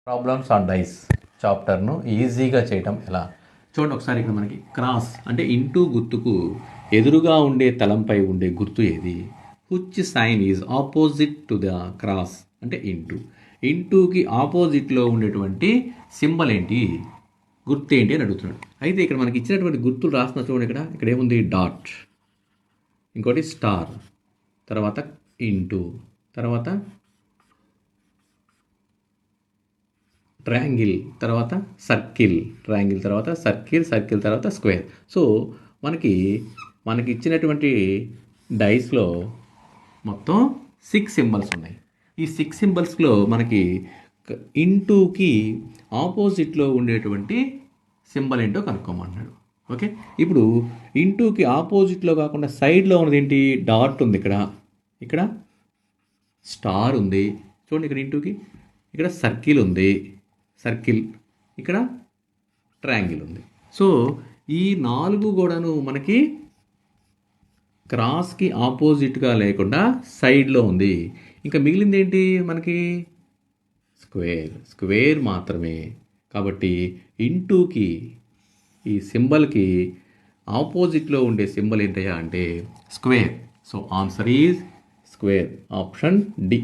Problems on dice చాప్టర్ను ఈజీగా చేయటం ఎలా చూడండి ఒకసారి. ఇక్కడ మనకి క్రాస్ అంటే ఇంటూ గుర్తుకు ఎదురుగా ఉండే తలంపై ఉండే గుర్తు ఏది? Which sign is opposite to the cross అంటే ఇంటూ. ఇంటూకి ఆపోజిట్లో ఉండేటువంటి సింబల్ ఏంటి, గుర్తు ఏంటి అని అడుగుతున్నాడు. అయితే ఇక్కడ మనకి ఇచ్చినటువంటి గుర్తులు రాసిన చూడండి. ఇక్కడ ఏముంది? డాట్, ఇంకోటి స్టార్, తర్వాత ఇంటూ, తర్వాత ట్రయాంగిల్, తర్వాత సర్కిల్, ట్రయాంగిల్ తర్వాత సర్కిల్, సర్కిల్ తర్వాత స్క్వేర్. సో మనకి ఇచ్చినటువంటి డైస్లో మొత్తం 6 సింబల్స్ ఉన్నాయి. ఈ 6 సింబల్స్లో మనకి ఇంటూకి ఆపోజిట్లో ఉండేటువంటి సింబల్ ఏంటో కనుక్కోమన్నాడు. ఓకే, ఇప్పుడు ఇంటూకి ఆపోజిట్లో కాకుండా సైడ్లో ఉన్నది ఏంటి? డాట్ ఉంది, ఇక్కడ స్టార్ ఉంది చూడండి, ఇక్కడ ఇంటూకి ఇక్కడ సర్కిల్ ఉంది, సర్కిల్, ఇక్కడ ట్రయాంగిల్ ఉంది. సో ఈ 4 కూడాను మనకి క్రాస్కి ఆపోజిట్గా లేకుండా సైడ్లో ఉంది. ఇంకా మిగిలింది ఏంటి మనకి? స్క్వేర్ మాత్రమే. కాబట్టి ఇంటూకి ఈ సింబల్కి ఆపోజిట్లో ఉండే సింబల్ ఏంటయ్యా అంటే square. So answer is square. Option D.